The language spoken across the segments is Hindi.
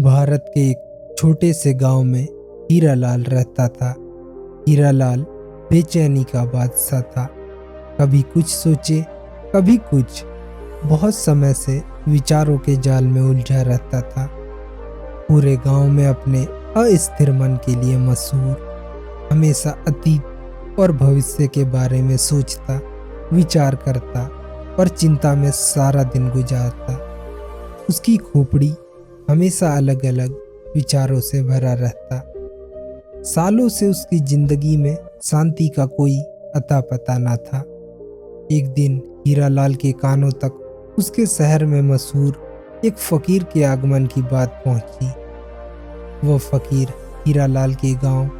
भारत के एक छोटे से गांव में हीरालाल रहता था। हीरालाल बेचैनी का बादशाह था। कभी कुछ सोचे, कभी कुछ। बहुत समय से विचारों के जाल में उलझा रहता था। पूरे गांव में अपने अस्थिर मन के लिए मशहूर। हमेशा अतीत और भविष्य के बारे में सोचता, विचार करता और चिंता में सारा दिन गुजारता। उसकी खोपड़ी हमेशा अलग अलग विचारों से भरा रहता। सालों से उसकी जिंदगी में शांति का कोई अता पता न था। एक दिन हीरालाल के कानों तक उसके शहर में मशहूर एक फकीर के आगमन की बात पहुंची। वह फकीर हीरालाल के गांव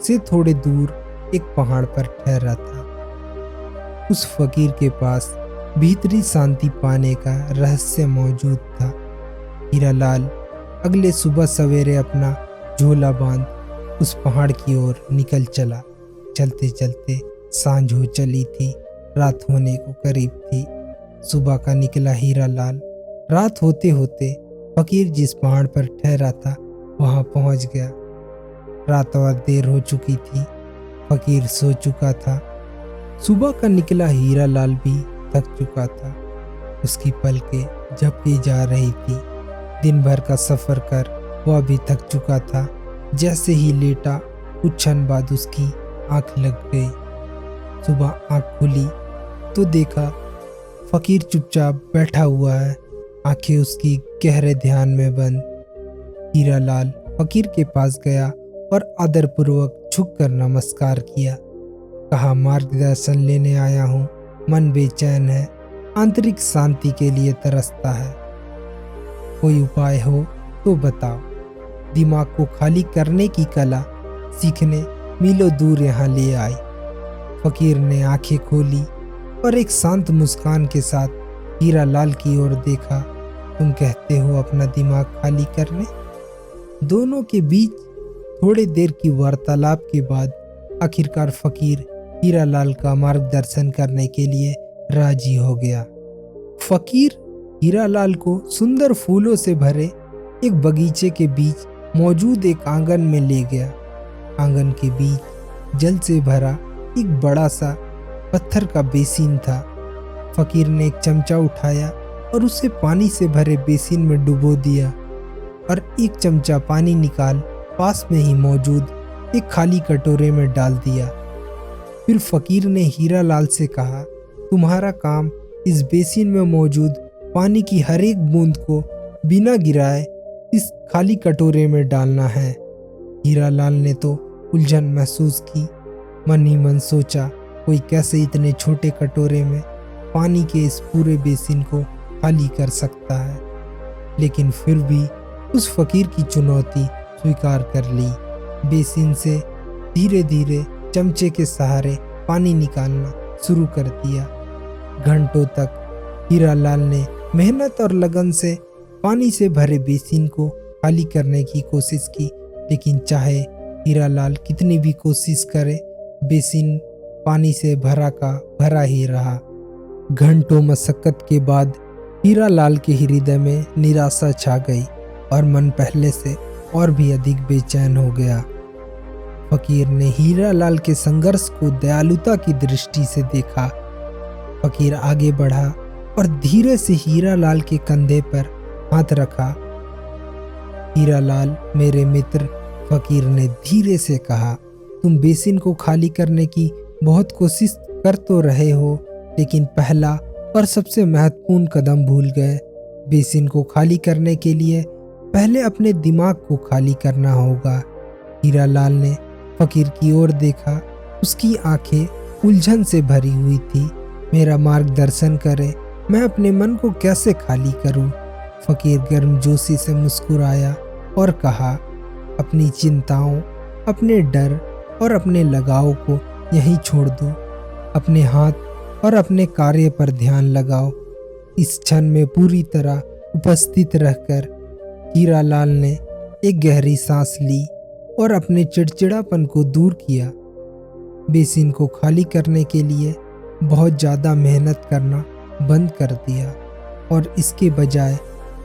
से थोड़े दूर एक पहाड़ पर ठहरा था। उस फकीर के पास भीतरी शांति पाने का रहस्य मौजूद था। हीरालाल अगले सुबह सवेरे अपना झोला बांध उस पहाड़ की ओर निकल चला। चलते चलते सांझ हो चली थी, रात होने को करीब थी। सुबह का निकला हीरालाल रात होते होते फकीर जिस पहाड़ पर ठहरा था वहां पहुंच गया। रात और देर हो चुकी थी, फकीर सो चुका था। सुबह का निकला हीरालाल भी थक चुका था। उसकी पलकें झपकी जा रही थी। दिन भर का सफर कर वह भी थक चुका था। जैसे ही लेटा कुछ क्षण बाद उसकी आंख लग गई। सुबह आंख खुली तो देखा फकीर चुपचाप बैठा हुआ है, आंखें उसकी गहरे ध्यान में बंद। हीरालाल फकीर के पास गया और आदरपूर्वक झुककर नमस्कार किया। कहा, मार्गदर्शन लेने आया हूँ। मन बेचैन है, आंतरिक शांति के लिए तरसता है। कोई उपाय हो तो बताओ। दिमाग को खाली करने की कला सीखने मीलों दूर यहाँ ले आई। फकीर ने आंखें खोली और एक शांत मुस्कान के साथ हीरालाल की ओर देखा। तुम कहते हो अपना दिमाग खाली करने? दोनों के बीच थोड़ी देर की वार्तालाप के बाद आखिरकार फकीर हीरालाल का मार्गदर्शन करने के लिए राजी हो गया। फकीर हीरालाल को सुंदर फूलों से भरे एक बगीचे के बीच मौजूद एक आंगन में ले गया। आंगन के बीच जल से भरा एक बड़ा सा पत्थर का बेसिन था। फकीर ने एक चमचा उठाया और उसे पानी से भरे बेसिन में डुबो दिया और एक चमचा पानी निकाल पास में ही मौजूद एक खाली कटोरे में डाल दिया। फिर फकीर ने हीरालाल से कहा, तुम्हारा काम इस बेसिन में मौजूद पानी की हर एक बूंद को बिना गिराए इस खाली कटोरे में डालना है। हीरालाल ने तो उलझन महसूस की। मन ही मन सोचा, कोई कैसे इतने छोटे कटोरे में पानी के इस पूरे बेसिन को खाली कर सकता है। लेकिन फिर भी उस फकीर की चुनौती स्वीकार कर ली। बेसिन से धीरे धीरे चमचे के सहारे पानी निकालना शुरू कर दिया। घंटों तक हीरालाल ने मेहनत और लगन से पानी से भरे बेसिन को खाली करने की कोशिश की, लेकिन चाहे हीरालाल कितनी भी कोशिश करे, बेसिन पानी से भरा का भरा ही रहा। घंटों मशक्कत के बाद हीरालाल के हृदय में निराशा छा गई और मन पहले से और भी अधिक बेचैन हो गया। फकीर ने हीरालाल के संघर्ष को दयालुता की दृष्टि से देखा। फकीर आगे बढ़ा और धीरे से हीरालाल के कंधे पर हाथ रखा। हीरालाल मेरे मित्र, फकीर ने धीरे से कहा, तुम बेसिन को खाली करने की बहुत कोशिश कर तो रहे हो, लेकिन पहला और सबसे महत्वपूर्ण कदम भूल गए। बेसिन को खाली करने के लिए पहले अपने दिमाग को खाली करना होगा। हीरालाल ने फकीर की ओर देखा। उसकी आंखें उलझन से भरी हुई थी। मेरा मार्गदर्शन करे, मैं अपने मन को कैसे खाली करूं? फकीर गर्मजोशी से मुस्कुराया और कहा, अपनी चिंताओं, अपने डर और अपने लगाव को यहीं छोड़ दो। अपने हाथ और अपने कार्य पर ध्यान लगाओ। इस क्षण में पूरी तरह उपस्थित रहकर हीरालाल ने एक गहरी सांस ली और अपने चिड़चिड़ापन को दूर किया। बेसिन को खाली करने के लिए बहुत ज़्यादा मेहनत करना बंद कर दिया और इसके बजाय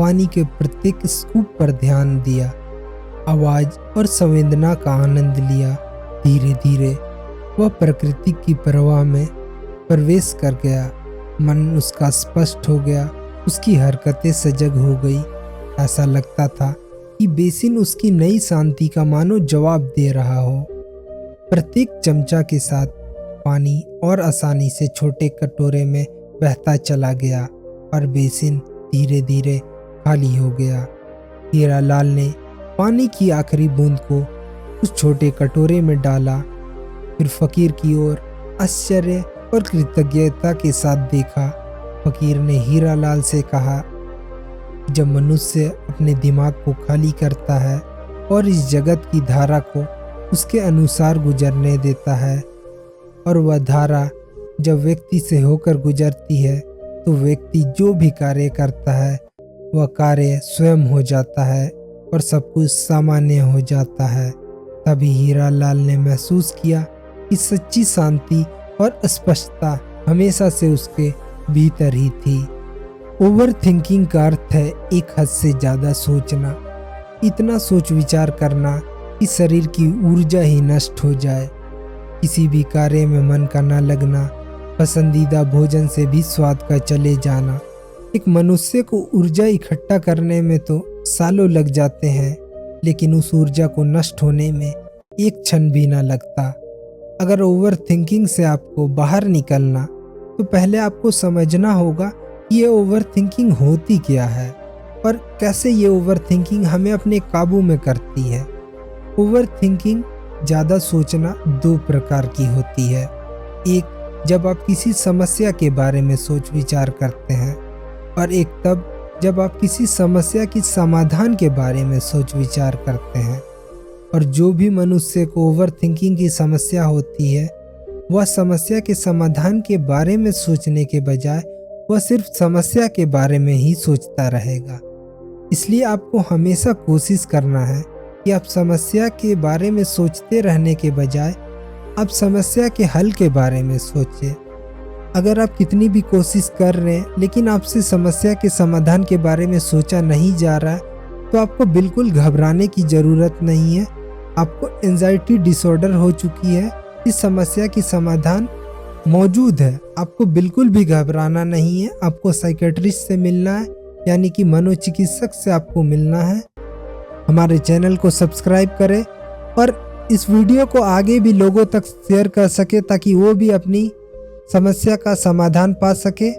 पानी के प्रत्येक स्कूप पर ध्यान दिया, आवाज और संवेदना का आनंद लिया। धीरे धीरे वह प्रकृति की परवाह में प्रवेश कर गया। मन उसका स्पष्ट हो गया, उसकी हरकतें सजग हो गई। ऐसा लगता था कि बेसिन उसकी नई शांति का मानो जवाब दे रहा हो। प्रत्येक चमचा के साथ पानी और आसानी से छोटे कटोरे में बहता चला गया और बेसिन धीरे धीरे खाली हो गया। हीरालाल ने पानी की आखिरी बूंद को उस छोटे कटोरे में डाला, फिर फकीर की ओर आश्चर्य और कृतज्ञता के साथ देखा। फकीर ने हीरालाल से कहा, जब मनुष्य अपने दिमाग को खाली करता है और इस जगत की धारा को उसके अनुसार गुजरने देता है, और वह धारा जब व्यक्ति से होकर गुजरती है, तो व्यक्ति जो भी कार्य करता है वह कार्य स्वयं हो जाता है और सब कुछ सामान्य हो जाता है। तभी हीरालाल ने महसूस किया कि सच्ची शांति और स्पष्टता हमेशा से उसके भीतर ही थी। ओवर थिंकिंग का अर्थ है एक हद से ज़्यादा सोचना, इतना सोच विचार करना कि शरीर की ऊर्जा ही नष्ट हो जाए। किसी भी कार्य में मन का न लगना, पसंदीदा भोजन से भी स्वाद का चले जाना। एक मनुष्य को ऊर्जा इकट्ठा करने में तो सालों लग जाते हैं, लेकिन उस ऊर्जा को नष्ट होने में एक क्षण भी न लगता। अगर ओवर थिंकिंग से आपको बाहर निकलना, तो पहले आपको समझना होगा कि ये ओवर थिंकिंग होती क्या है और कैसे ये ओवर थिंकिंग हमें अपने काबू में करती है। ओवर थिंकिंग ज़्यादा सोचना दो प्रकार की होती है। एक, जब आप किसी समस्या के बारे में सोच विचार करते हैं, और एक तब जब आप किसी समस्या की समाधान के बारे में सोच विचार करते हैं। और जो भी मनुष्य को ओवर थिंकिंग की समस्या होती है, वह समस्या के समाधान के बारे में सोचने के बजाय वह सिर्फ समस्या के बारे में ही सोचता रहेगा। इसलिए आपको हमेशा कोशिश करना है कि आप समस्या के बारे में सोचते रहने के बजाय आप समस्या के हल के बारे में सोचें। अगर आप कितनी भी कोशिश कर रहे हैं लेकिन आपसे समस्या के समाधान के बारे में सोचा नहीं जा रहा है, तो आपको बिल्कुल घबराने की ज़रूरत नहीं है। आपको एंजाइटी डिसऑर्डर हो चुकी है। इस समस्या की समाधान मौजूद है, आपको बिल्कुल भी घबराना नहीं है। आपको साइकेट्रिस्ट से मिलना है, यानी कि मनोचिकित्सक से आपको मिलना है। हमारे चैनल को सब्सक्राइब करें और इस वीडियो को आगे भी लोगों तक शेयर कर सके, ताकि वो भी अपनी समस्या का समाधान पा सके।